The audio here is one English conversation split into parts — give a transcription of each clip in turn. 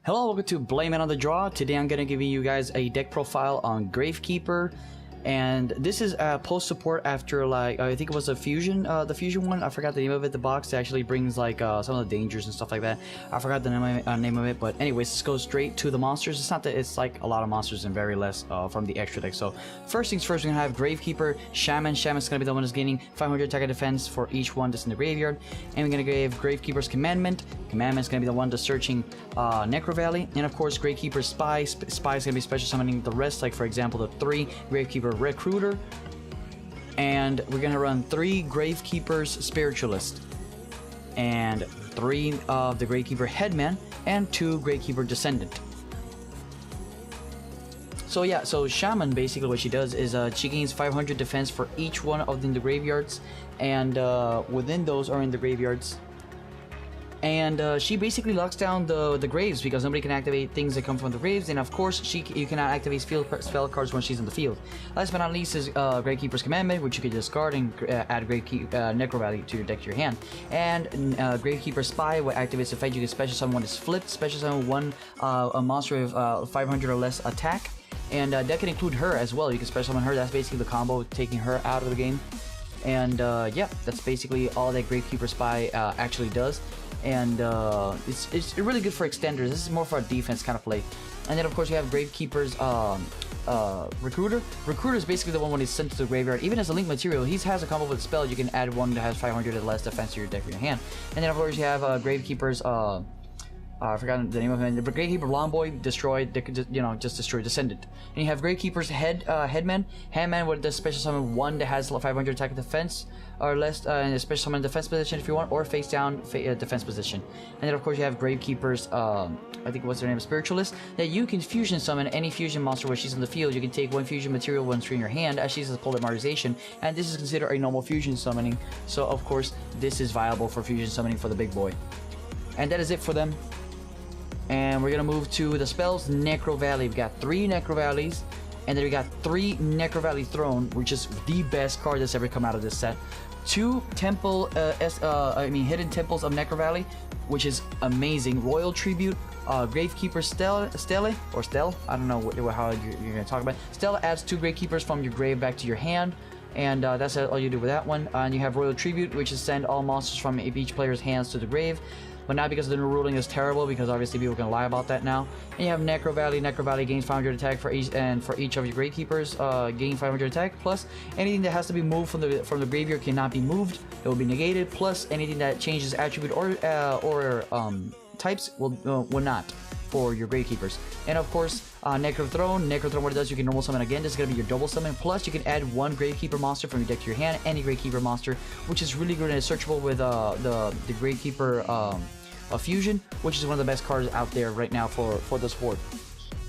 Hello, welcome to Blame It on the Draw. Today I'm going to give you guys a deck profile on Gravekeeper. And this is post support after, like, I think it was a fusion, the fusion one. I forgot the name of it. The box actually brings like some of the dangers and stuff like that. I forgot the name of it, but anyways, this goes straight to the monsters. It's not that it's like a lot of monsters and very less from the extra deck. So first things first, we're gonna have Gravekeeper, Shaman. Shaman's gonna be the one that's gaining 500 attack and defense for each one that's in the graveyard, and we're gonna give Gravekeeper's Commandment. Commandment's gonna be the one that's searching Necro Valley, and of course Gravekeeper's Spy. Spy is gonna be special summoning the rest, like for example the 3 Gravekeeper Recruiter, and we're gonna run 3 Gravekeeper's Spiritualist, and 3 of the Gravekeeper Headman, and 2 Gravekeeper Descendant. So yeah, so Shaman, basically what she does is she gains 500 defense for each one of the graveyards, and within those are in the graveyards. And she basically locks down the graves, because nobody can activate things that come from the graves, and of course you cannot activate spell cards when she's in the field. Last but not least is Gravekeeper's Commandment, which you can discard and add Necro Valley to your deck to your hand. And Gravekeeper's Spy, what activates effect, you can special summon when it's flipped, special summon one a monster with 500 or less attack, and that can include her as well. You can special summon her. That's basically the combo, taking her out of the game. And yeah, that's basically all that Gravekeeper Spy actually does. And it's really good for extenders. This is more for a defense kind of play. And then of course you have Gravekeeper's Recruiter. Recruiter is basically the one when he's sent to the graveyard. Even as a link material, he has a combo with a spell. You can add one that has 500 or less defense to your deck or your hand. And then of course you have Gravekeeper's I forgot the name of him. The Gravekeeper Longboy, destroyed, just destroy Descendant. And you have Gravekeeper's Headman. Headman with the special summon one that has 500 attack and defense or less, in a special summon defense position if you want, or face down defense position. And then of course you have Gravekeeper's, I think what's their name, Spiritualist, that you can fusion summon any fusion monster where she's in the field. You can take one fusion material once in your hand as she's a polymerization, and this is considered a normal fusion summoning. So of course this is viable for fusion summoning for the big boy. And that is it for them. And we're gonna move to the spells. Necro Valley. We got 3 Necro Valleys, and then we got 3 Necro Valley Throne, which is the best card that's ever come out of this set. 2 Temple, Hidden Temples of Necro Valley, which is amazing. Royal Tribute, Gravekeeper Stele, or Stele, I don't know how you're gonna talk about it. Stele adds 2 Gravekeepers from your grave back to your hand, and that's all you do with that one. And you have Royal Tribute, which is send all monsters from each player's hands to the grave. But not because the new ruling is terrible, because obviously people can lie about that now. And you have Necro Valley. Necro Valley gains 500 attack for each, and for each of your Gravekeepers, gain 500 attack. Plus anything that has to be moved from the graveyard cannot be moved; it will be negated. Plus anything that changes attribute or types will not for your Gravekeepers. And of course, Necro Throne. Necro Throne, what it does, you can normal summon again. This is going to be your double summon. Plus, you can add 1 Gravekeeper monster from your deck to your hand, any Gravekeeper monster, which is really good and is searchable with the Gravekeeper Fusion, which is one of the best cards out there right now for this board.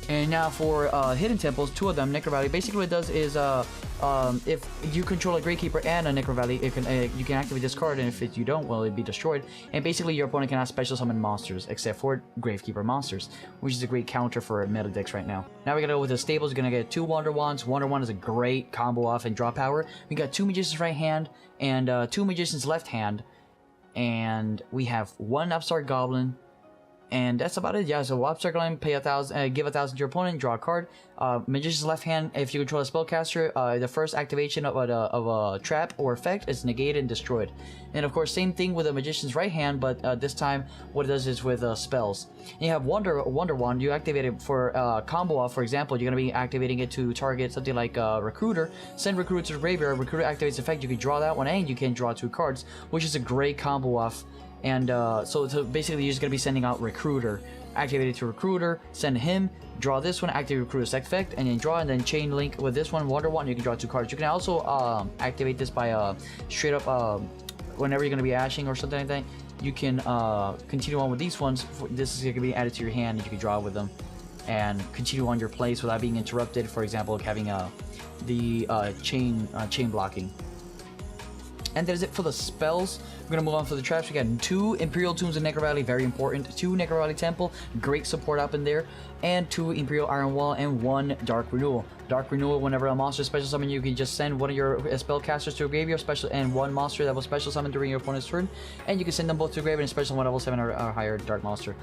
And now for Hidden Temples, 2 of them, Necro Valley. Basically what it does is if you control a Gravekeeper and a Necro Valley, you can activate this card, and if you don't, well, it'd be destroyed. And basically your opponent cannot special summon monsters except for Gravekeeper monsters, which is a great counter for meta decks right now. Now we're gonna go with the stables. We're gonna get 2 Wonder Wands. Wonder Wand is a great combo off and draw power. We got 2 Magicians right hand and 2 Magicians left hand. And we have 1 Upstart Goblin, and that's about it. Yeah, so Upstart Goblin, pay 1,000, give 1,000 to your opponent, draw a card. Magician's left hand, if you control a spellcaster, the first activation of a trap or effect is negated and destroyed. And of course, same thing with the Magician's right hand, but this time what it does is with spells. And you have Wonder Wand. You activate it for combo off. For example, you're gonna be activating it to target something like Recruiter. Send Recruiter to the graveyard. Recruiter activates effect. You can draw that one, and you can draw 2 cards, which is a great combo off. And so basically you're just going to be sending out Recruiter. Activate it to Recruiter, send him, draw this one, activate Recruiter's effect, and then draw, and then chain link with this one, Wonder Wand, you can draw 2 cards. You can also activate this by straight up, whenever you're going to be ashing or something like that, you can continue on with these ones. This is going to be added to your hand, and you can draw with them, and continue on your plays without being interrupted, for example, having the chain blocking. And that is it for the spells. We're gonna move on for the traps. We got 2 Imperial Tombs in Necro Valley, very important. 2 Necro Valley Temple, great support up in there. And 2 Imperial Iron Wall and 1 Dark Renewal. Dark Renewal, whenever a monster special summon you can just send one of your spellcasters to a graveyard special and 1 monster that will special summon during your opponent's turn. And you can send them both to a graveyard and special 1 level 7 or higher Dark Monster.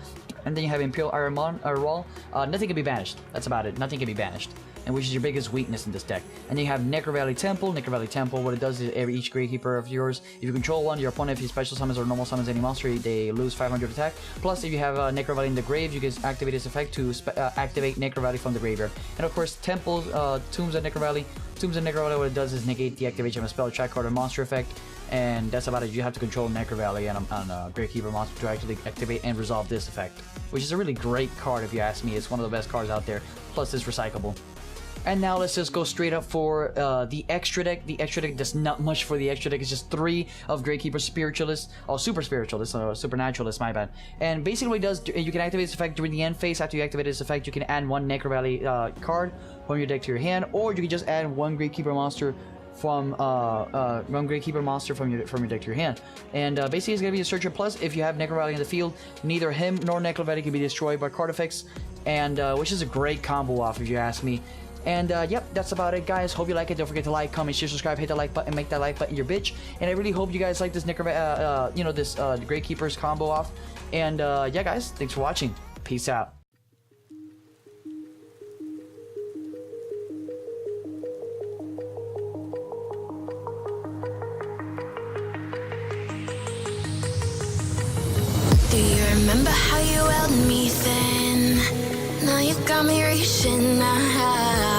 And then you have Imperial Iron Wall. Nothing can be banished. That's about it. Nothing can be banished. And which is your biggest weakness in this deck. And then you have Necro Valley Temple. Necro Valley Temple, what it does is each Gravekeeper of yours, if you control one, your opponent, if he special summons or normal summons any monster, they lose 500 attack. Plus, if you have Necro Valley in the grave, you can activate this effect to activate Necro Valley from the graveyard. And of course, Temples, Tombs at Necro Valley. Tombs at Necro Valley, what it does is negate the activation of a spell, track card, or monster effect. And that's about it. You have to control Necro Valley and a Gravekeeper monster to actually activate and resolve this effect. Which is a really great card if you ask me. It's one of the best cards out there. Plus, it's recyclable. And now let's just go straight up for the extra deck. The extra deck does not much for the extra deck. It's just 3 of Gravekeeper Spiritualist. Oh, Super Spiritualist, Supernaturalist, my bad. And basically what it does, you can activate this effect during the end phase. After you activate this effect, you can add 1 Necro Valley card from your deck to your hand, or you can just add 1 Gravekeeper monster from one Gravekeeper monster from your deck to your hand. And basically it's gonna be a Searcher Plus. If you have Necro Valley in the field, neither him nor Necro Valley can be destroyed by card effects, and which is a great combo off if you ask me. And yep, that's about it, guys. Hope you like it. Don't forget to like, comment, share, subscribe, hit the like button, make that like button your bitch. And I really hope you guys like this this Gravekeeper's combo off. And yeah, guys, thanks for watching. Peace out. Do you remember how you held me then? Now you got me reaching out.